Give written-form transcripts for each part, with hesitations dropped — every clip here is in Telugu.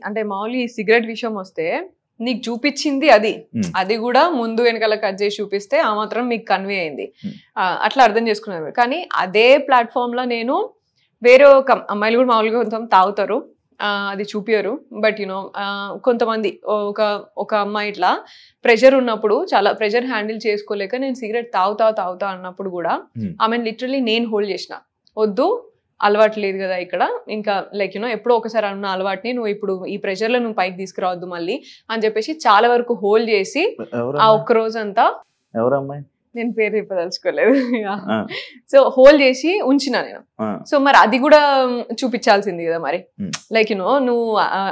అంటే మామూలు సిగరెట్ విషయం వస్తే నీకు చూపించింది అది కూడా ముందు వెనకాల కట్ చేసి చూపిస్తే ఆ మాత్రం మీకు కన్వే అయింది, అట్లా అర్థం చేసుకున్నారు. కానీ అదే ప్లాట్ఫామ్ లో నేను వేరే ఒక అమ్మాయిలు కూడా మామూలుగా కొంచెం తాగుతారు, అది చూపియరు. బట్ యునో కొంతమంది ఒక అమ్మాయి ఇట్లా ప్రెషర్ ఉన్నప్పుడు చాలా ప్రెషర్ హ్యాండిల్ చేసుకోలేక నేను సిగరెట్ తాగుతా అన్నప్పుడు కూడా ఆమెను లిటరలీ నేను హోల్డ్ చేసిన, వద్దు అలవాటు లేదు కదా ఇక్కడ, ఇంకా లైక్ యూనో ఎప్పుడో ఒకసారి అన్న అలవాటుని నువ్వు ఇప్పుడు ఈ ప్రెషర్ లో నువ్వు పైకి తీసుకురావద్దు మళ్ళీ అని చెప్పేసి చాలా వరకు హోల్డ్ చేసి ఆ ఒక్క రోజంతా నేను పేరు చెప్పదలుచుకోలేదు, సో హోల్డ్ చేసి ఉంచిన నేను. సో మరి అది కూడా చూపించాల్సింది కదా మరి, లైక్ యూనో నువ్వు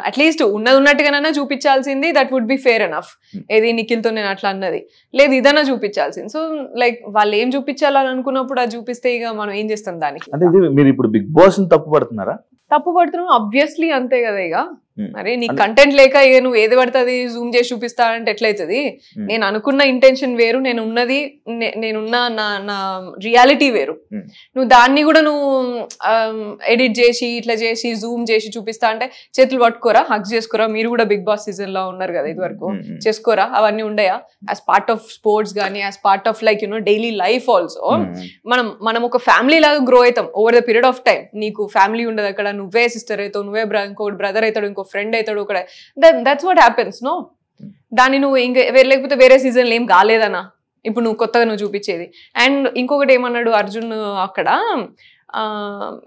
అట్లీస్ట్ ఉన్నట్టుగానైనా చూపించాల్సింది, that would be fair enough. ఏది నిఖిల్తో నేను అట్లా అన్నది లేదు, ఇదన్నా చూపించాల్సింది. సో లైక్ వాళ్ళు ఏం చూపించాలని అనుకున్నప్పుడు అది చూపిస్తే ఇక మనం ఏం చేస్తాం దానికి. మీరు ఇప్పుడు బిగ్ బాస్ తప్పు పడుతున్నారా? తప్పు పడుతున్నావు ఆబ్వియస్లీ, అంతే కదా. ఇక మరి నీ కంటెంట్ లేక ఇక నువ్వు ఏది పడుతుంది జూమ్ చేసి చూపిస్తా అంటే ఎట్లయితుంది? నేను అనుకున్న ఇంటెన్షన్ వేరు, నేనున్న నా రియాలిటీ వేరు. నువ్వు దాన్ని కూడా నువ్వు ఎడిట్ చేసి ఇట్లా చేసి జూమ్ చేసి చూపిస్తా అంటే చేతులు పట్టుకోరా, హక్ చేసుకోరా? మీరు కూడా బిగ్ బాస్ సీజన్ లో ఉన్నారు కదా ఇది వరకు, చేసుకోరా? అవన్నీ ఉండయా యాజ్ పార్ట్ ఆఫ్ స్పోర్ట్స్ కానీ as part of like you know daily life also? మనం ఒక ఫ్యామిలీ లాగా గ్రో అవుతాం over the period of time. నీకు ఫ్యామిలీ ఉండదు అక్కడ, నువ్వే సిస్టర్ అవుతావు, నువ్వే ఇంకోటి బ్రదర్ అవుతాడు, ఇంకో ఫ్రెండ్ అవుతాడు అక్కడ. That's what happens no. దాన్ని నువ్వు ఇంకా లేకపోతే వేరే సీజన్లో ఏం కాలేదనా ఇప్పుడు నువ్వు కొత్తగా నువ్వు చూపించేది. అండ్ ఇంకొకటి ఏమన్నాడు అర్జున్ అక్కడ,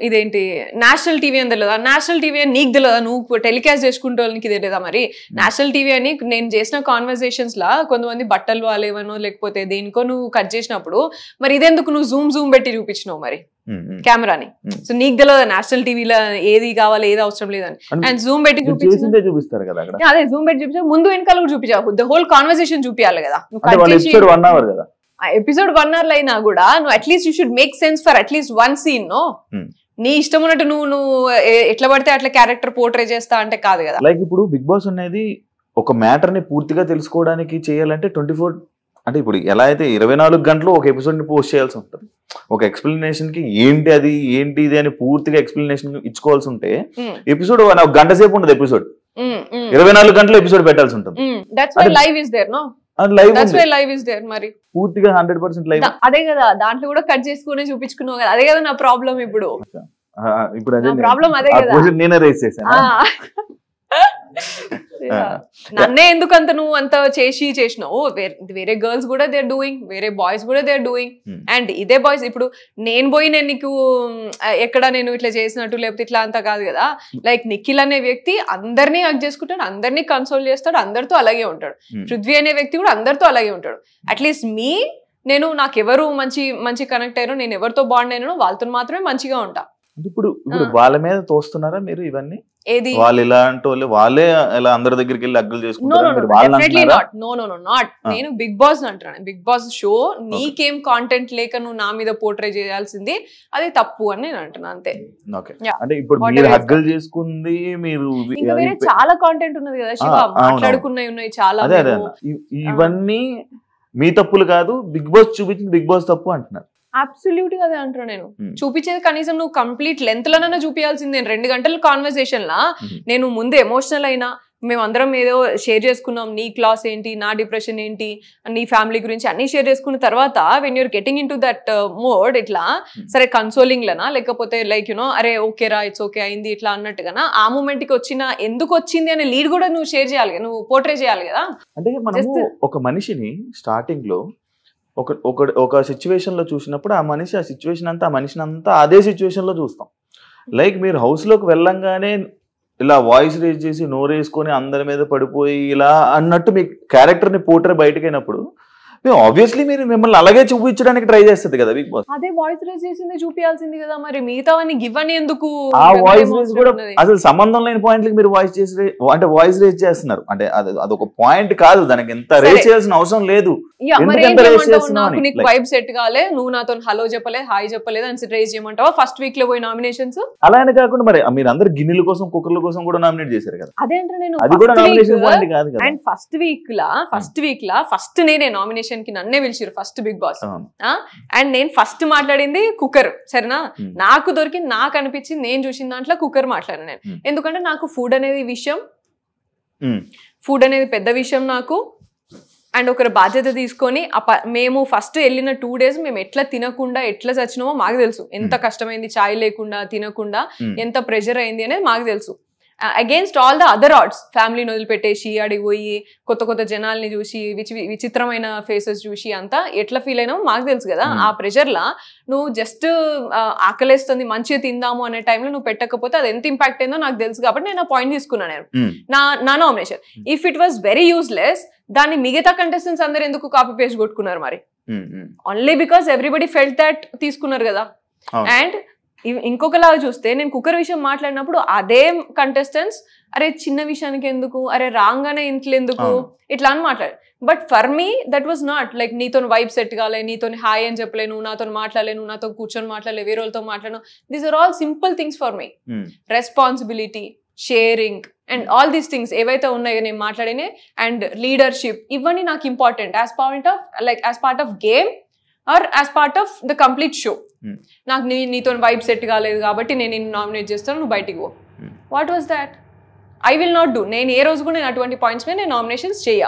ఇదేంటి నేషనల్ టీవీ అని తెలియదా? నేషనల్ టీవీ అని నీకు తెలియదా? నువ్వు టెలికాస్ట్ చేసుకుంటే నీకు తెలియదా? మరి నేషనల్ టీవీ అని నేను చేసిన కాన్వర్సేషన్స్ లా కొంతమంది బట్టలు వాళ్ళేవనో లేకపోతే దేనికో నువ్వు కట్ చేసినప్పుడు మరి ఇదెందుకు నువ్వు జూమ్ పెట్టి చూపించినావు మరి కెమెరాని? సో నీకు తెలియదా నేషనల్ టీవీలో ఏది కావాలి ఏది అవసరం లేదని? అండ్ జూమ్ పెట్టి చూపిస్తారు కదా. అదే జూమ్ పెట్టి చూపించా, ముందు వెనకాల కూడా చూపించావు, ద హోల్ కాన్వర్సేషన్ చూపించాలి కదా. ఎపిసోడ్ 1 hour అయినా కూడా నువ్వు at least you should make sense for at least one scene. No నీ ఇష్టం ఉన్నట్టు నువ్వు ఎట్లా పడితే అట్లా క్యారెక్టర్ పోర్ట్రే చేస్తా అంటే కాదు కదా. లైక్ ఇప్పుడు బిగ్ బాస్ అనేది ఒక మ్యాటర్ ని పూర్తిగా తెలుసుకోవడానికి చేయాలంటే 24 అంటే ఇప్పుడు ఎలా అయితే 24 గంటలు ఒక ఎపిసోడ్ ని పోస్ట్ చేయాల్సి ఉంటుంది. ఒక ఎక్స్ప్లెనేషన్ కి ఏంటి ఇది అని పూర్తిగా ఎక్స్ప్లెనేషన్ ఇచ్చుకోవాల్సి ఉంటే ఎపిసోడ్ 1 గంట సేపు ఉంటుంది. ఎపిసోడ్ 24 గంటలు ఎపిసోడ్ పెట్టాల్సి ఉంటుంది. పూర్తిగా 100% లైవ్. అదే కదా, దాంట్లో కూడా కట్ చేసుకునే చూపించుకున్నావు కదా. అదే కదా నా ప్రాబ్లం ఇప్పుడు. ప్రాబ్లం అదే కదా, నేనే రేస్ చేశాను. నన్నే ఎందుకు అంత నువ్వు అంత చేసినావు? వేరే గర్ల్స్ కూడా దే ఆర్ డూయింగ్, వేరే బాయ్స్ కూడా దే ఆర్ డూయింగ్. అండ్ ఇదే బాయ్స్ ఇప్పుడు నేను పోయి నేను నీకు ఎక్కడ నేను ఇట్లా చేసినట్టు లేకపోతే ఇట్లా అంతా కాదు కదా. లైక్ నిఖిల్ అనే వ్యక్తి అందరినీ హక్ చేసుకుంటాడు, అందరినీ కన్సోల్ చేస్తాడు, అందరితో అలాగే ఉంటాడు. పృథ్వీ అనే వ్యక్తి కూడా అందరితో అలాగే ఉంటాడు. అట్లీస్ట్ నేను నాకు ఎవరు మంచి కనెక్ట్ అయ్యారో, నేను ఎవరితో బాండ్ అయినానో వాళ్ళతో మాత్రమే మంచిగా ఉంటా. ఇప్పుడు వాళ్ళ మీద తోస్తున్నారా మీరు ఇవన్నీ? ఏది వాళ్ళు ఇలాంటి వాళ్ళే ఇలా అందరి దగ్గరికి వెళ్ళి అగ్గులు చేసుకుంటారు? నేను బిగ్ బాస్ అంటున్నాను. బిగ్ బాస్ షో నీకేం కాంటెంట్ లేక నువ్వు నా మీద పోర్ట్రే చేయాల్సింది అది తప్పు అని నేను అంటున్నా, అంతే. అంటే ఇప్పుడు మీరు హగ్గులు చేసుకుంది, మీరు ఇంకా వేరే చాలా కాంటెంట్ ఉన్నది కదా శివ, మాట్లాడుకున్నవి ఉన్నాయి చాలా. ఇవన్నీ మీ తప్పులు కాదు, బిగ్ బాస్ చూపించింది బిగ్ బాస్ తప్పు అంటున్నారు. అబ్సల్యూట్ గా అదే అంటున్నా నేను. చూపించేది కనీసం నువ్వు కంప్లీట్ లెంత్ లోనైనా చూపించాల్సిందే. 2 గంటల కాన్వర్సేషన్ లా నేను ముందు ఎమోషనల్ అయినా, మేమందరం ఏదో షేర్ చేసుకున్నాం, నీ క్లాస్ ఏంటి, నా డిప్రెషన్ ఏంటి, నీ ఫ్యామిలీ గురించి అన్ని షేర్ చేసుకున్న తర్వాత when you're getting in to that mode, ఇట్లా సరే కన్సోలింగ్ లనా లేకపోతే లైక్ యూనో అరే ఓకే రా ఇట్స్ ఓకే అయింది ఇట్లా అన్నట్టుగా ఆ మూమెంట్ కి వచ్చిన ఎందుకు వచ్చింది అనే లీడ్ కూడా నువ్వు షేర్ చేయాలి, నువ్వు పోర్ట్రే చేయాలి కదా. అంటే మనము ఒక మనిషిని స్టార్టింగ్ లో ఒక సిచ్యువేషన్ లో చూసినప్పుడు ఆ సిచ్యువేషన్ అంతా ఆ మనిషిని అంతా అదే సిచ్యువేషన్ లో చూస్తాం. లైక్ మీరు హౌస్ లోకి వెళ్ళంగానే ఇలా వాయిస్ రేజ్ చేసి నోరేసుకొని అందరి మీద పడిపోయి ఇలా అన్నట్టు మీ క్యారెక్టర్ ని పోర్ట్రే బయటకు అయినప్పుడు ఆబ్వియస్లీ మీరు మిమ్మల్ని అలాగే చూపించడానికి ట్రై చేస్తుంది కదా బిగ్ బాస్. అదే వాయిస్ రేజ్ చేసింది చూపించాల్సింది కదా. మరి మిగతావన్నీ గివ్ అని ఎందుకు? ఆ వాయిస్ రేజ్ కూడా అసలు సంబంధం లేని పాయింట్లకి మీరు వాయిస్ రేజ్ చేస్తున్నారు. అంటే అదొక పాయింట్ కాదు, దానికి ఎంత రేజ్ చేయాల్సిన అవసరం లేదు. నీకు వైబ్ సెట్ కాలే, నువ్వు నాతో హలో చెప్పలేదు, హాయ్ చెప్పలేదు అని రేజ్ చేయమంటావా? ఫస్ట్ వీక్ లో పోయి నామినేషన్స్ అలానే కాకుండా మరి మీరు అందరు గిన్నెల కోసం కుక్కర్ల కోసం కూడా నామినేట్ చేశారు కదా. అదేంటే నేను అది కూడా నామినేషన్ పాయింట్ కాదు కదా. And first week law first నేనే నామినేషన్ నామినేషన్ కి నన్నే పిలిచారు ఫస్ట్ బిగ్ బాస్. అండ్ నేను ఫస్ట్ మాట్లాడింది కుక్కర్, సరేనా? నాకు దొరికింది, నాకు అనిపించింది, నేను చూసిన దాంట్లో కుక్కర్ మాట్లాడాను నేను. ఎందుకంటే నాకు ఫుడ్ అనేది విషయం, ఫుడ్ అనేది పెద్ద విషయం నాకు. అండ్ ఒకరి బాధ్యత తీసుకొని మేము ఫస్ట్ వెళ్ళిన 2 days మేము ఎట్లా తినకుండా ఎట్లా చచ్చినామో మాకు తెలుసు. ఎంత కష్టమైంది చాయ్ లేకుండా తినకుండా, ఎంత ప్రెషర్ అయింది అనేది మాకు తెలుసు. Against all the other odds, ఫ్యామిలీని వదిలిపెట్టేసి అడిగి పోయి కొత్త కొత్త జనాల్ని చూసి విచిత్రమైన ఫేసెస్ చూసి అంతా ఎట్లా ఫీల్ అయినామో మాకు తెలుసు కదా. ఆ ప్రెషర్లా నువ్వు జస్ట్ ఆకలేస్తుంది మంచిగా తిందాము అనే టైంలో నువ్వు పెట్టకపోతే అది ఎంత ఇంపాక్ట్ అయిందో నాకు తెలుసు. కాబట్టి నేను ఆ పాయింట్ తీసుకున్నాను నేను నా nomination. If it was very useless, దాన్ని మిగతా కంటెస్టెంట్స్ అందరు ఎందుకు కాపీ పేస్ట్ కొట్టుకున్నారు మరి? Only because everybody felt that తీసుకున్నారు కదా. అండ్ ఇంకొకలాగా చూస్తే నేను కుక్కర్ విషయం మాట్లాడినప్పుడు అదే కంటెస్టెంట్స్ అరే చిన్న విషయానికి ఎందుకు, అరే రాగానే ఇంట్లో ఎందుకు, ఇట్లా అని మాట్లాడారు. But for me that was not like నీతో వైబ్ సెట్ కాలే, నీతో హాయ్ అని చెప్పలేను, నాతో మాట్లాడలేను, నాతో కూర్చొని మాట్లాడలే, వేరే వాళ్ళతో మాట్లాడను. These are all simple things for me. Responsibility, sharing and all these things ఏవైతే ఉన్నాయో నేను మాట్లాడినే, అండ్ లీడర్షిప్, ఇవన్నీ నాకు important as part of game or as part of the complete show. నాకు నీతో వైబ్ సెట్ కాలేదు కాబట్టి నేను నిన్ను నామినేట్ చేస్తాను, నువ్వు బయటికి పో. What was that? I will not do. నేను ఏ రోజు కూడా నేను అటువంటి పాయింట్స్ మీద నేను నామినేషన్స్ చేయ.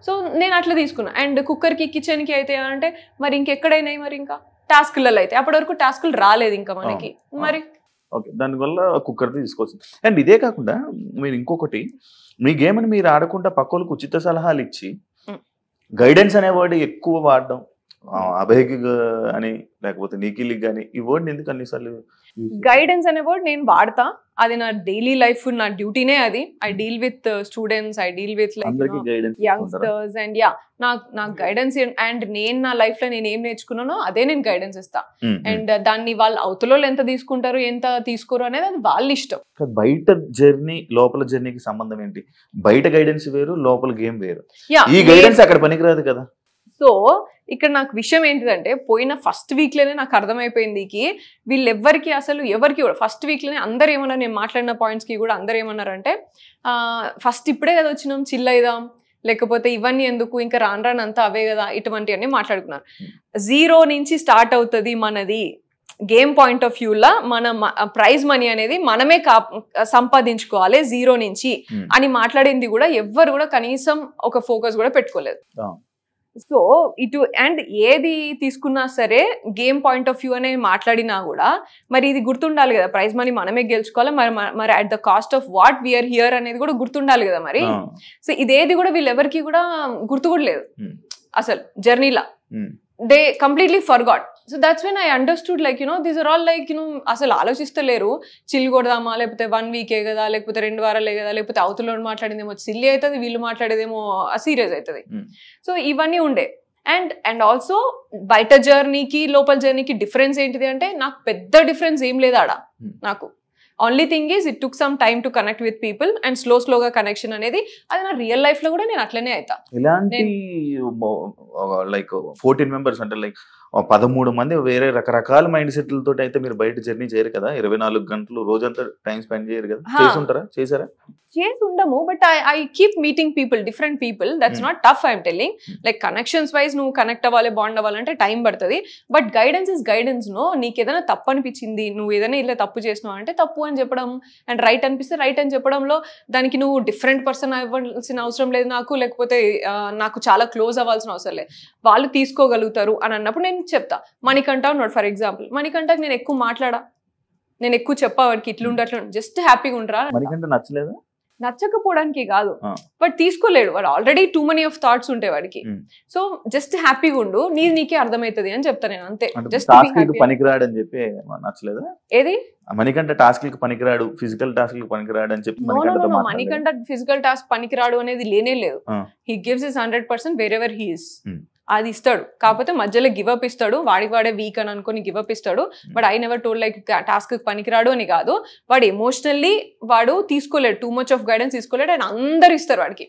సో నేను అట్లా తీసుకున్నా. అండ్ కుక్కర్కి కిచెన్కి అయితే అంటే మరి ఇంకెక్కడైనాయి, మరి ఇంకా టాస్క్లలో అయితే అప్పటి వరకు టాస్క్లు రాలేదు ఇంకా మనకి. మరి ఓకే, దానివల్ల కుక్కర్ తీసుకోవచ్చు. అండ్ ఇదే కాకుండా మీరు ఇంకొకటి, మీ గేమ్ అని మీరు ఆడకుండా పక్కలకు ఉచిత సలహాలు ఇచ్చి గైడెన్స్ అనే వర్డ్ ఎక్కువ వాడడం, అభయకి అని లేకపోతే నీకిలికి కానీ, ఈ వర్డ్ ఎందుకు అన్నిసార్లు? గైడెన్స్ అనే వర్డ్ నేను వాడతా, అది నా డైలీ లైఫ్, నా డ్యూటీనే అది. I deal with students, I deal with youngsters and నాకు గైడెన్స్. అండ్ నేను నా లైఫ్ లో నేను ఏం నేర్చుకున్నానో అదే నేను గైడెన్స్ ఇస్తా. అండ్ దాన్ని వాళ్ళు అవతల ఎంత తీసుకుంటారు ఎంత తీసుకోరు అనేది అది వాళ్ళ ఇష్టం. బయట జర్నీ లోపల జర్నీకి సంబంధం ఏంటి? బయట గైడెన్స్ వేరు, లోపల గేమ్ వేరు. ఈ గైడెన్స్ అక్కడ పనికిరాదు కదా. సో ఇక్కడ నాకు విషయం ఏంటిదంటే, పోయిన ఫస్ట్ వీక్ లోనే నాకు అర్థమైపోయింది వీళ్ళెవ్వరికి అసలు ఎవరికి కూడా ఫస్ట్ వీక్ లోనే అందరు ఏమన్నారు, నేను మాట్లాడిన పాయింట్స్ కి కూడా అందరు ఏమన్నారంటే, ఫస్ట్ ఇప్పుడే కదా వచ్చినాం, చిల్ అయిదాం, లేకపోతే ఇవన్నీ ఎందుకు, ఇంకా రాను అంతా అవే కదా, ఇటువంటివన్నీ మాట్లాడుకున్నారు. 0 నుంచి స్టార్ట్ అవుతుంది మనది గేమ్ పాయింట్ ఆఫ్ వ్యూలా. మన ప్రైజ్ మనీ అనేది మనమే సంపాదించుకోవాలి 0 నుంచి అని మాట్లాడింది కూడా ఎవ్వరు కూడా కనీసం ఒక ఫోకస్ కూడా పెట్టుకోలేదు. సో ఇటు అండ్ ఏది తీసుకున్నా సరే గేమ్ పాయింట్ ఆఫ్ వ్యూ అనే మాట్లాడినా కూడా మరి ఇది గుర్తుండాలి కదా, ప్రైజ్ మనీ మనమే గెలుచుకోవాలి, మరి at the cost of what we're here అనేది కూడా గుర్తుండాలి కదా మరి. సో ఇదేది కూడా వీళ్ళెవరికి కూడా గుర్తు కూడా లేదు అసలు జర్నీలా. They completely forgot. So that's when I understood like these are all like అసలు ఆలోచిస్తలేరు, చిల్ కొడదామా, లేకపోతే 1 వీకే కదా, లేకపోతే 2 వారాలే కదా, లేకపోతే అవతల మాట్లాడిందేమో సిల్లీ అవుతుంది, వీళ్ళు మాట్లాడేదేమో సీరియస్ అవుతుంది. సో ఇవన్నీ ఉండే. అండ్ ఆల్సో బయట జర్నీకి లోపల జర్నీకి డిఫరెన్స్ ఏంటిది అంటే, నాకు పెద్ద డిఫరెన్స్ ఏం లేదు ఆడ. నాకు only thing is it took some time to connect with people and స్లోగా కనెక్షన్ అనేది అది నా రియల్ లైఫ్ లో కూడా నేను అట్లనే అవుతా. ఇలాంటి లైక్ 14 మెంబర్స్ అంటే లైక్ 13 మంది వేరే రకరకాల మైండ్ సెట్లతో అయితే మీరు బయట జర్నీ చేయరు కదా, 24 గంటలు రోజంతా టైం స్పెండ్ చేయరు కదా, చేసారా? చేసి ఉండము, but I keep meeting people, different people. That's not tough, I'm telling. Like connections wise నువ్వు కనెక్ట్ అవ్వాలి, బాండ్ అవ్వాలంటే టైం పడుతుంది. But guidance is guidance. నీకు ఏదైనా తప్పు అనిపించింది, నువ్వు ఏదైనా ఇలా తప్పు చేసినావు అంటే తప్పు అని చెప్పడం, అండ్ రైట్ అనిపిస్తే రైట్ అని చెప్పడంలో దానికి నువ్వు డిఫరెంట్ పర్సన్ అవ్వాల్సిన అవసరం లేదు నాకు, లేకపోతే నాకు చాలా క్లోజ్ అవ్వాల్సిన అవసరం లేదు. వాళ్ళు తీసుకోగలుగుతారు అని అన్నప్పుడు నేను చెప్తా. మణికంఠ ఉన్నాడు ఫర్ ఎగ్జాంపుల్, మణికంఠకి నేను ఎక్కువ మాట్లాడా, నేను ఎక్కువ చెప్పా వాడికి ఇట్లుంటే అట్లా, జస్ట్ హ్యాపీగా ఉంటారా. మణికంఠ నచ్చలేదా? నచ్చకపోవడానికి కాదు, బట్ తీసుకోలేడు వాడు, already two money of thoughts ఉంటాయి వాడికి. సో జస్ట్ హ్యాపీగా ఉండు, నీకే అర్థమవుతుంది అని చెప్తా నేను, అంతే. జస్ట్ పనికిరాడు అని చెప్పి నచ్చలేదా? ఏది మణికంఠ టాస్క్ పనికిరాడు, ఫిజికల్ టాస్క్ పనికిరాడు అని చెప్పి మణికంఠ ఫిజికల్ టాస్క్ పనికిరాడు అనేది లేనే లేదు. He gives his 100% wear ever he is. అది ఇస్తాడు, కాకపోతే మధ్యలో గివప్ ఇస్తాడు, వాడే వీక్ అని అనుకుని గివప్ ఇస్తాడు. But I never told like task పనికిరాడు అని కాదు, వాడు ఎమోషనల్లీ వాడు తీసుకోలేడు, టూ మచ్ ఆఫ్ గైడెన్స్ తీసుకోలేడు. ఆయన అందరు ఇస్తారు వాడికి,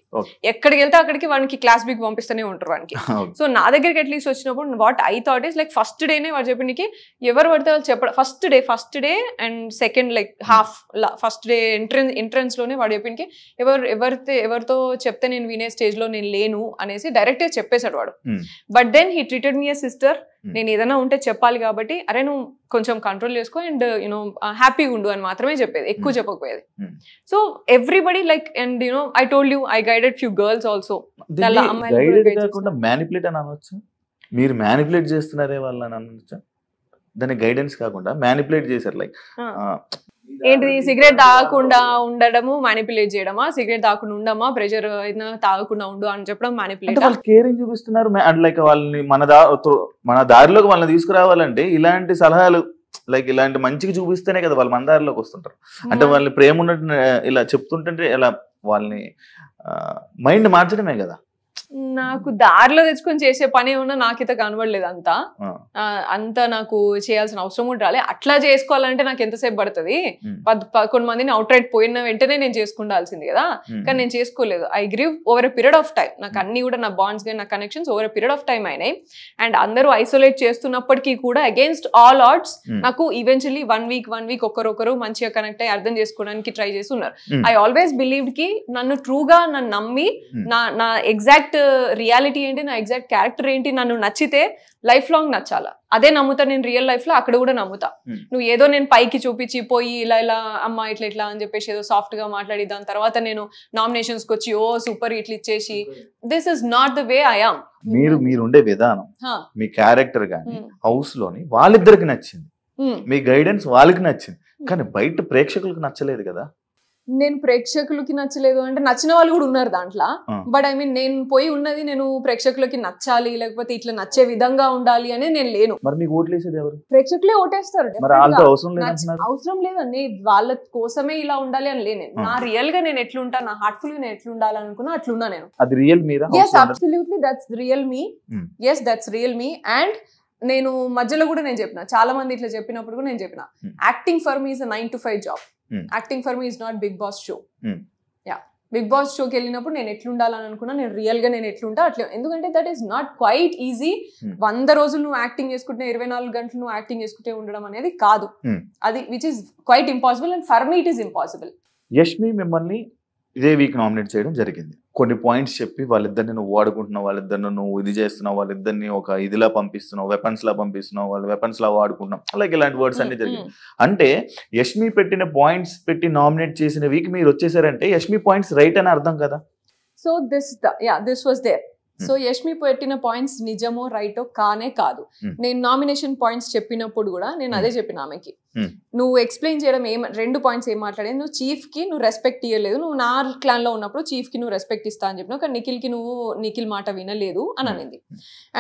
ఎక్కడికి వెళ్తే అక్కడికి వాడికి క్లాస్ బిక్ పంపిస్తూనే ఉంటారు వాడికి. సో నా దగ్గరికి అట్లీస్ట్ వచ్చినప్పుడు what I thought is like first డేనే వాడు చెప్పడానికి ఎవరు పడితే వాళ్ళు చెప్పడం, first day and second like half first day entrance లోనే వాడు చెప్పడానికి ఎవరితో చెప్తే నేను వినే స్టేజ్ లో నేను లేను అనేసి డైరెక్ట్ గా చెప్పేశాడు వాడు. But then he treated me a sister. నేను ఏదైనా ఉంటే చెప్పాలి కాబట్టి అరే నువ్వు కొంచెం కంట్రోల్ చేసుకో అండ్ యూనో హ్యాపీగా ఉండు అని మాత్రమే చెప్పేది, ఎక్కువ చెప్పకపోయేది. So everybody like and you know I told you I guided few girls also. Manipulate అని అనొచ్చు, మీరు మ్యానిపులేట్ చేస్తున్నారే వాళ్ళని అనొచ్చా? దాని గైడెన్స్ కాకుండా మ్యానిపులేట్ చేశారు. లైక్ ఏంటిది, సిగరెట్ తాగకుండా ఉండడము మ్యానిపులేట్ చేయడమా, సిగరెట్ తాగకుండా ఉండమా, ప్రెషర్ తాగకుండా ఉండు అని చెప్పడం మ్యానిపులేట్. వాళ్ళు కేరింగ్ చూపిస్తున్నారు. లైక్ వాళ్ళని మన దారిలోకి వాళ్ళని తీసుకురావాలంటే ఇలాంటి సలహాలు లైక్ ఇలాంటి మంచిగా చూపిస్తేనే కదా వాళ్ళు మన దారిలోకి వస్తుంటారు. అంటే వాళ్ళని ప్రేమ ఉన్నట్టు ఇలా చెప్తుంటే ఇలా వాళ్ళని మైండ్ మార్చడమే కదా. నాకు దారిలో తెచ్చుకొని చేసే పని ఏమన్నా నాకైతే కనబడలేదు. అంత నాకు చేయాల్సిన అవసరం కూడా రాలే. అట్లా చేసుకోవాలంటే నాకు ఎంతసేపు పడుతుంది? 11 మందిని అవుట్ రైట్ పోయిన వెంటనే నేను చేసుకుండాల్సింది కదా, కానీ నేను చేసుకోలేదు. I grieve over a period of time. నాకు అన్ని కూడా నా బాండ్స్ కానీ నా connections over a period of time అయినాయి. అండ్ అందరూ ఐసోలేట్ చేస్తున్నప్పటికీ కూడా అగేన్స్ట్ ఆల్ ఆడ్స్ నాకు ఈవెన్చువల్లీ 1 వీక్ ఒకరొకరు మంచిగా కనెక్ట్ అయ్యి అర్థం చేసుకోవడానికి ట్రై చేసి ఉన్నారు. ఐ ఆల్వేస్ బిలీవ్డ్ కి నన్ను ట్రూగా నన్ను నమ్మి నా ఎగ్జాక్ట్ రియాలిటీ ఏంటి, నా ఎగ్జాక్ట్ క్యారెక్టర్ ఏంటి, నన్ను నచ్చితే లైఫ్ లాంగ్ నచ్చాలా. అదే నమ్ముతా నేను రియల్ లైఫ్ లో, అక్కడ కూడా నమ్ముతా. నువ్వు ఏదో నేను పైకి చూపించి పోయి ఇలా అమ్మ ఇట్లా అని చెప్పేసి ఏదో సాఫ్ట్ గా మాట్లాడి దాని తర్వాత నేను నామినేషన్స్ కి వచ్చి ఓ సూపర్ ఇట్లా ఇచ్చేసి, this is not the way I am. మీరుండే విధానం, మీ క్యారెక్టర్ గానీ హౌస్ లోని వాళ్ళిద్దరికి నచ్చింది, మీ గైడెన్స్ వాళ్ళకి నచ్చింది, కానీ బయట ప్రేక్షకులకు నచ్చలేదు కదా. నేను ప్రేక్షకులకి నచ్చలేదు అంటే నచ్చిన వాళ్ళు కూడా ఉన్నారు దాంట్లో. బట్ ఐ మీన్ నేను పోయి ఉన్నది నేను ప్రేక్షకులకి నచ్చాలి లేకపోతే ఇట్లా నచ్చే విధంగా ఉండాలి అని నేను లేను. మరి మీకు ఓట్లు వేసేది ఎవరు? ప్రేక్షకులే ఓటేస్తారు. అవసరం లేదండి, వాళ్ళ కోసమే ఇలా ఉండాలి అని లేను. నా రియల్ గా నేను ఎట్లుంటా, నా హార్ట్ఫుల్ గా నేను ఎట్లుండాలనుకున్నా అట్లున్నా నేను. అది real Meera? yes absolutely that's real me. yes that's real me. and నేను మధ్యలో కూడా నేను చెప్పిన, చాలా మంది ఇట్లా చెప్పినప్పుడు కూడా నేను చెప్పిన, acting for me is a 9 to 5 job. Acting for me is not Bigg Boss show. Yeah, Bigg Boss షోకి వెళ్ళినప్పుడు నేను ఎట్లుండాలని అనుకున్నా, నేను రియల్ గా నేను ఎట్లుంటా అట్లా. ఎందుకంటే that is not quiet easy. 100 రోజులు నువ్వు యాక్టింగ్ చేసుకుంటే 24 గంటలు నువ్వు యాక్టింగ్ చేసుకుంటే ఉండడం అనేది కాదు. అది which is quite impossible and for me it is impossible. Yashmi మిమ్మల్ని ఇదే వీక్ నామినేట్ చేయడం జరిగింది. కొన్ని పాయింట్స్ చెప్పి వాళ్ళిద్దరిని నువ్వు వాడుకుంటున్నావు, వాళ్ళిద్దరిని నువ్వు ఇది చేస్తున్నావు, వాళ్ళిద్దరిని ఒక ఇదిలా పంపిస్తున్నావు, వెపన్స్ లా పంపిస్తున్నావు, వాళ్ళు వెపన్స్ లా వాడుకుంటున్నావు, అలాగే ఇలాంటి వర్డ్స్ అన్ని జరిగింది. అంటే యష్మి పెట్టిన పాయింట్స్ పెట్టి నామినేట్ చేసిన వీక్ మీరు వచ్చేసారంటే యష్మి పాయింట్స్ రైట్ అని అర్థం కదా. So this was there. So Yashmi పెట్టిన పాయింట్స్ నిజమో రైటో కానే కాదు. నేను నామినేషన్ పాయింట్స్ చెప్పినప్పుడు కూడా నేను అదే చెప్పిన ఆమెకి, నువ్వు ఎక్స్ప్లెయిన్ చేయడం 2 పాయింట్స్ ఏం మాట్లాడేది, నువ్వు చీఫ్ కి నువ్వు రెస్పెక్ట్ ఇవ్వలేదు, నువ్వు నా క్లాన్ లో ఉన్నప్పుడు చీఫ్ కి నువ్వు రెస్పెక్ట్ ఇస్తా అని చెప్పినావు, కానీ నిఖిల్ కి నువ్వు నిఖిల్ మాట వినలేదు అని అనేది.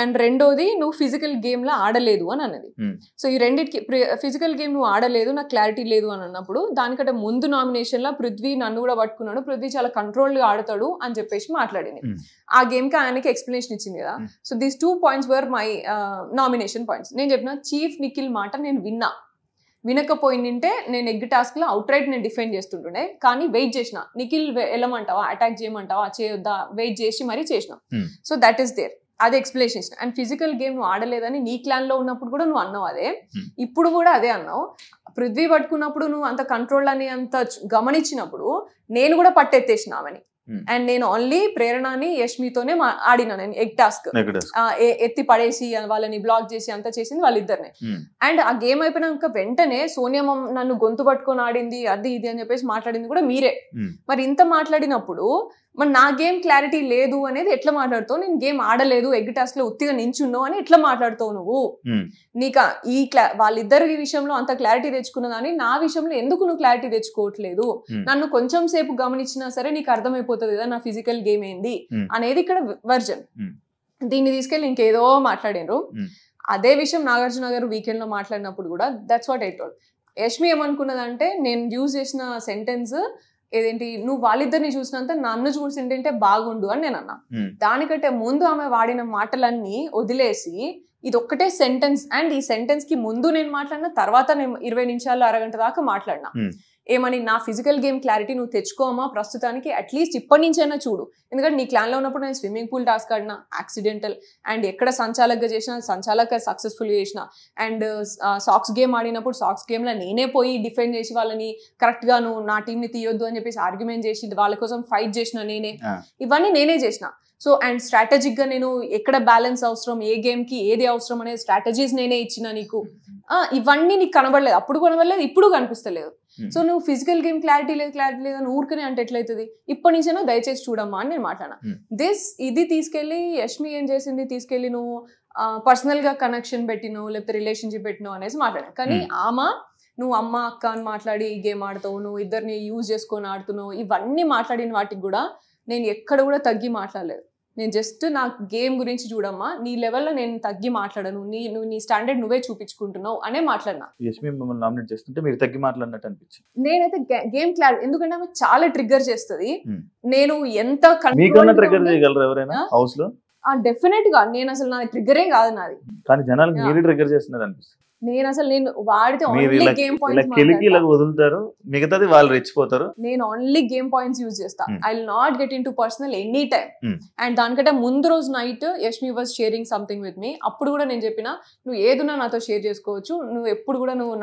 అండ్ రెండోది నువ్వు ఫిజికల్ గేమ్ లో ఆడలేదు అని అనేది. సో ఈ రెండింటికి ఫిజికల్ గేమ్ నువ్వు ఆడలేదు, నాకు క్లారిటీ లేదు అని అన్నప్పుడు, దానికంటే ముందు నామినేషన్ లో పృథ్వీ నన్ను కూడా పట్టుకున్నాడు, పృథ్వీ చాలా కంట్రోల్ గా ఆడతాడు అని చెప్పేసి మాట్లాడింది. ఆ గేమ్ కి ఆయనకి ఎక్స్ప్లెనేషన్ ఇచ్చింది కదా. So these 2 points were my nomination points. నేను చెప్పిన చీఫ్ నిఖిల్ మాట నేను వినకపోయిందంటే నేను ఎగ్ టాస్క్ లో అవుట్ రైట్ నేను డిఫెండ్ చేస్తుంటుండే, కానీ వెయిట్ చేసిన, నిఖిల్ వెళ్ళమంటావా, అటాక్ చేయమంటావా, చేయొద్దా, వెయిట్ చేసి మరీ చేసిన. సో దట్ ఈస్ దేర్, అదే ఎక్స్ప్లెనేషన్ ఇచ్చిన. అండ్ ఫిజికల్ గేమ్ నువ్వు ఆడలేదని నీ క్లాన్ లో ఉన్నప్పుడు కూడా నువ్వు అన్నావు అదే, ఇప్పుడు కూడా అదే అన్నావు. పృథ్వీ పట్టుకున్నప్పుడు నువ్వు అంత కంట్రోల్ అని అంత గమనించినప్పుడు నేను కూడా పట్టెత్తేసిన ఆమెని. అండ్ నేను ఓన్లీ ప్రేరణని యష్మితోనే ఆడినా. నేను ఎగ్ టాస్క్ ఎత్తి పడేసి వాళ్ళని బ్లాక్ చేసి అంతా చేసింది వాళ్ళిద్దరినే. అండ్ ఆ గేమ్ అయిపోయినాక వెంటనే సోనియా నన్ను గొంతు పట్టుకొని ఆడింది, అది ఇది అని చెప్పేసి మాట్లాడింది కూడా మీరే. మరి ఇంత మాట్లాడినప్పుడు మరి నా గేమ్ క్లారిటీ లేదు అనేది ఎట్లా మాట్లాడుతావు? నేను గేమ్ ఆడలేదు, ఎగ్ టాస్క్ లో ఉత్తిగా నించున్నావు అని ఎట్లా మాట్లాడుతావు నువ్వు? నీకు వాళ్ళిద్దరి విషయంలో అంత క్లారిటీ తెచ్చుకున్నదాన్ని నా విషయంలో ఎందుకు నువ్వు క్లారిటీ తెచ్చుకోవట్లేదు? నన్ను కొంచెం సేపు గమనించినా సరే నీకు అర్థమైపోతుంది కదా నా ఫిజికల్ గేమ్ ఏంది అనేది ఇక్కడ వర్జన్. దీన్ని తీసుకెళ్ళి ఇంకేదో మాట్లాడారు. అదే విషయం నాగార్జున గారు వీకెండ్ లో మాట్లాడినప్పుడు కూడా that's what I told. Yashmi ఏమనుకున్నదంటే నేను యూజ్ చేసిన సెంటెన్స్ ఏదేంటి, నువ్వు వాళ్ళిద్దరిని చూసినంత నన్ను చూసింటే బాగుండు అని నేను అన్నా. దానికంటే ముందు ఆమె వాడిన మాటలన్నీ వదిలేసి ఇది ఒక్కటే సెంటెన్స్, అండ్ ఈ సెంటెన్స్ కి ముందు నేను మాట్లాడిన, తర్వాత నేను 20 నిమిషాలు అరగంట దాకా మాట్లాడినా. ఏమని నా ఫిజికల్ గేమ్ క్లారిటీ నువ్వు తెచ్చుకోమా ప్రస్తుతానికి, అట్లీస్ట్ ఇప్పటి నుంచైనా చూడు. ఎందుకంటే నీ క్లాన్లో ఉన్నప్పుడు నేను స్విమ్మింగ్ పూల్ టాస్క్ ఆడినా యాక్సిడెంటల్, అండ్ ఎక్కడ సంచాలకగా చేసిన సంచాలక సక్సెస్ఫుల్గా చేసిన, అండ్ సాక్స్ గేమ్ ఆడినప్పుడు సాక్స్ గేమ్లో నేనే పోయి డిఫెండ్ చేసి వాళ్ళని కరెక్ట్గా నువ్వు నా టీంని తీయొద్దు అని చెప్పేసి ఆర్గ్యుమెంట్ చేసి వాళ్ళ కోసం ఫైట్ చేసిన నేనే, ఇవన్నీ నేనే చేసిన. సో అండ్ స్ట్రాటజిక్గా నేను ఎక్కడ బ్యాలెన్స్ అవసరం, ఏ గేమ్కి ఏది అవసరం అనే స్ట్రాటజీస్ నేనే ఇచ్చిన నీకు. ఇవన్నీ నీకు కనబడలేదు, అప్పుడు కనబడలేదు, ఇప్పుడు కనిపిస్తలేదు. సో నువ్వు ఫిజికల్ గేమ్ క్లారిటీ లేదు అని ఊరికనే అంటే ఎట్లయితుంది, ఇప్పటి నుంచైనా దయచేసి చూడమ్మా అని నేను మాట్లాడినా. ఇది తీసుకెళ్ళి యష్మి ఏం చేసింది, తీసుకెళ్ళి నువ్వు పర్సనల్గా కనెక్షన్ పెట్టినవు లేకపోతే రిలేషన్షిప్ పెట్టినవు అనేసి మాట్లాడాను. కానీ ఆమె నువ్వు అమ్మ అక్క అని మాట్లాడి గేమ్ ఆడతావు, నువ్వు ఇద్దరిని యూజ్ చేసుకొని ఆడుతున్నావు, ఇవన్నీ మాట్లాడిన వాటికి కూడా నేను ఎక్కడ కూడా తగ్గి మాట్లాడలేదు. నేను జస్ట్ నా గేమ్ గురించి చూడమ్మా, నీ లెవెల్లో నేను తగ్గి మాట్లాడను, నువ్వు నీ స్టాండర్డ్ నువ్వే చూపించుకుంటున్నావు అనే మాట్లాడినా. నామినేట్ చేస్తుంటే మీరు తగ్గి మాట్లాడినట్టు అనిపించింది. నేనైతే గేమ్ క్లారిటీ, ఎందుకంటే ఆమె చాలా ట్రిగ్గర్ చేస్తుంది. నేను ఎంత ట్రిగ్గర్ చేయగలరు ఎవరైనా హౌస్ లో? డెఫినెట్ గా నేను అసలు నా ట్రిగ్గరే కాదు నాది, కానీ జనాలకు మీరు ట్రిగ్గర్ చేస్తున్నారు అనిపిస్తుంది. నేను వాడితే ఓన్లీ గేమ్ పాయింట్స్ వదులుతారు, మిగతాది వాళ్ళు రెచ్చిపోతారు. నేను ఓన్లీ గేమ్ పాయింట్స్ యూజ్ చేస్తా. I will not get into personal any time. And దానికంటే ముందు రోజు night Yashmi was sharing something with me. అప్పుడు కూడా నేను చెప్పిన, నువ్వు ఏదున్నా నాతో షేర్ చేసుకోవచ్చు, నువ్వు ఎప్పుడు కూడా నువ్వు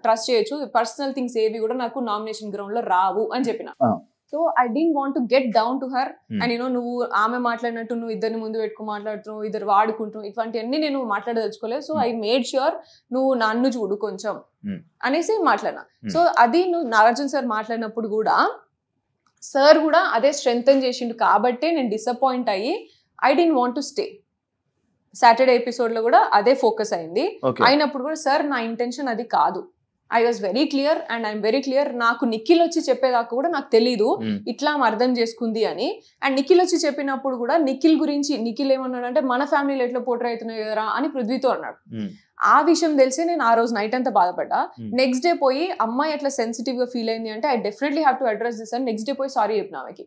ట్రస్ట్ చేయొచ్చు, పర్సనల్ థింగ్స్ ఏవి కూడా నాకు నామినేషన్ గ్రౌండ్ లో రావు అని చెప్పిన. So I don't want to get down to her. And నువ్వు ఆమె మాట్లాడినట్టు నువ్వు ఇద్దరిని ముందు పెట్టుకుని మాట్లాడుతున్నావు, ఇద్దరు వాడుకుంటున్నావు, ఇటువంటివన్నీ నేను మాట్లాడదలుచుకోలేదు. సో ఐ మేడ్ ష్యూర్ నువ్వు నన్ను చూడు కొంచెం అనేసి మాట్లాడినా. సో అది నువ్వు నాగార్జున సార్ మాట్లాడినప్పుడు కూడా సార్ కూడా అదే స్ట్రెంగ్తన్ చేసిండు కాబట్టి నేను డిసప్పాయింట్ అయ్యి I don't want to stay. Saturday episode లో కూడా అదే ఫోకస్ అయింది. అయినప్పుడు కూడా సార్ నా ఇంటెన్షన్ అది కాదు, I was very clear and I'm very clear. నాకు నిఖిల్ వచ్చి చెప్పేదాకా కూడా నాకు తెలీదు ఇట్లా అర్థం చేసుకుంది అని. అండ్ నిఖిల్ వచ్చి చెప్పినప్పుడు కూడా నిఖిల్ గురించి నిఖిల్ ఏమన్నాడు అంటే మన ఫ్యామిలీలో ఎట్లా పోర్ట్రే అవుతున్నాయి కదరా అని పృథ్వీతో అన్నాడు. ఆ విషయం తెలిసి నేను ఆ రోజు నైట్ అంతా బాధపడ్డా. నెక్స్ట్ డే పోయి అమ్మాయి అట్లా సెన్సిటివ్ గా ఫీల్ అయింది అంటే I definitely have to address this అని నెక్స్ట్ డే పోయి సారీ చెప్పిన ఆమెకి.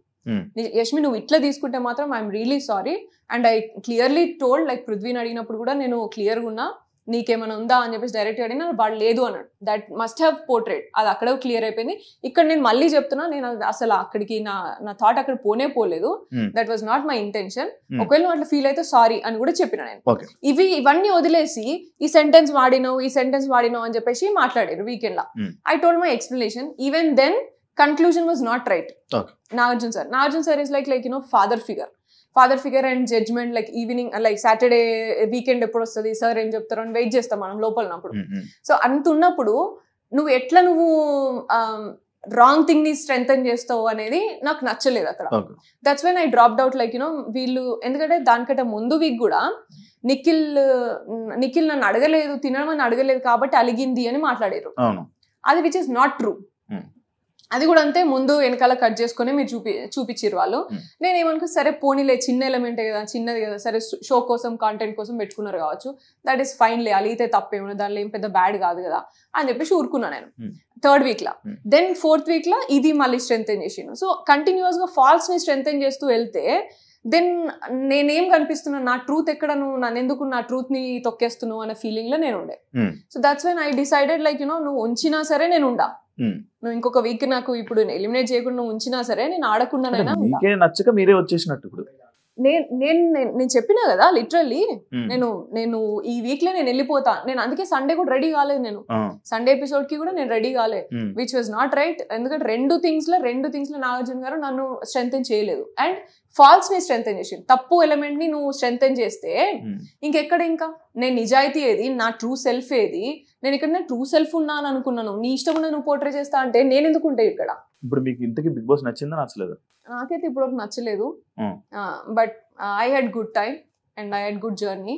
యష్మి నువ్వు ఇట్లా తీసుకుంటే మాత్రం I'm really sorry and I clearly told, like పృథ్వీని అడిగినప్పుడు కూడా నేను క్లియర్గా ఉన్నా, నీకేమైనా ఉందా అని చెప్పేసి డైరెక్ట్ అడిగినా వాడు లేదు అన్నాడు. దట్ మస్ట్ హ్యావ్ పోర్ట్రేట్, అది అక్కడ క్లియర్ అయిపోయింది. ఇక్కడ నేను మళ్ళీ చెప్తున్నా, నేను అసలు అక్కడికి నా థాట్ అక్కడ పోలేదు. That was not my intention. ఒకవేళ నువ్వు అట్లా ఫీల్ అయితే సారీ అని కూడా చెప్పిన నేను. ఇవన్నీ వదిలేసి ఈ సెంటెన్స్ వాడినావు అని చెప్పేసి మాట్లాడారు వీకెండ్ లా. I told my explanation. Even then conclusion was not right. Nagarjuna sir is like father figure and judgement, like evening like Saturday weekend ఎప్పుడు వస్తుంది సార్ ఏం చెప్తారు అని వెయిట్ చేస్తాం మనం లోపలన్నప్పుడు. సో అంత ఉన్నప్పుడు నువ్వు ఎట్లా రాంగ్ థింగ్ ని స్ట్రెంగ్తన్ చేస్తావు అనేది నాకు నచ్చలేదు అక్కడ. That's when I dropped out. Like వీళ్ళు ఎందుకంటే దానికంటే ముందు వీక్ కూడా నిఖిల్ నన్ను అడగలేదు, తినమని అడగలేదు కాబట్టి అలిగింది అని మాట్లాడారు. అది విచ్ ఇస్ నాట్ ట్రూ. అది కూడా అంతే, ముందు వెనకాల కట్ చేసుకుని మీరు చూపించారు వాళ్ళు. నేనేమనుకో సరే పోనీలే, చిన్న ఎలిమెంటే కదా, చిన్నది కదా, సరే షో కోసం కాంటెంట్ కోసం పెట్టుకున్నారు కావచ్చు, దట్ ఈస్ ఫైన్ లే, అలిగితే తప్పేమన్నా, దానిలో ఏం పెద్ద బ్యాడ్ కాదు కదా అని చెప్పేసి ఊరుకున్నా నేను. థర్డ్ వీక్ లా, దెన్ ఫోర్త్ వీక్ లా ఇది మళ్ళీ స్ట్రెంగ్తన్ చేసిండు. సో కంటిన్యూస్ గా ఫాల్స్ ని స్ట్రెంగ్తన్ చేస్తూ వెళ్తే దెన్ నేనేం కనిపిస్తున్నాను, నా ట్రూత్ ఎక్కడ, నువ్వు నన్ను ఎందుకు నా ట్రూత్ ని తొక్కేస్తున్నావు అనే ఫీలింగ్ లో నేను ఉండే. So that's when I decided like నువ్వు ఉంచినా సరే నేను ఉండా, నువ్వు ఇంకొక వీక్ నాకు ఇప్పుడు ఎలిమినేట్ చేయకుండా నువ్వు ఉంచినా సరే నేను ఆడకుండానైనా నచ్చక మీరే వచ్చేసినట్టు. ఇప్పుడు నేను చెప్పినా కదా లిటరల్లీ, నేను ఈ వీక్ లో నేను వెళ్ళిపోతా. నేను అందుకే సండే కూడా రెడీ కాలేదు, నేను సండే ఎపిసోడ్ కి కూడా నేను రెడీ కాలేదు, విచ్ వాజ్ నాట్ రైట్. ఎందుకంటే రెండు థింగ్స్ లో నాగార్జున గారు నన్ను స్ట్రెంగ్తన్ చేయలేదు అండ్ ఫాల్స్ ని స్ట్రెంగ్తన్ చేసి, తప్పు ఎలిమెంట్ ని నువ్వు స్ట్రెంగ్తన్ చేస్తే ఇంకెక్కడ, ఇంకా నేను నిజాయితీ ఏది, నా ట్రూ సెల్ఫ్ ఏది, నేను ఇక్కడ ట్రూ సెల్ఫ్ ఉన్నా అని అనుకున్నాను, నీ ఇష్టం నువ్వు పోర్ట్రే చేస్తా అంటే నేను ఎందుకు ఉంటాయి ఇక్కడ. ఇప్పుడు మీకు ఇంతకీ బిగ్ బాస్ నచ్చిందా నచ్చలేదు? నాకైతే ఇప్పుడు నచ్చలేదు, but I had good time and I had good journey.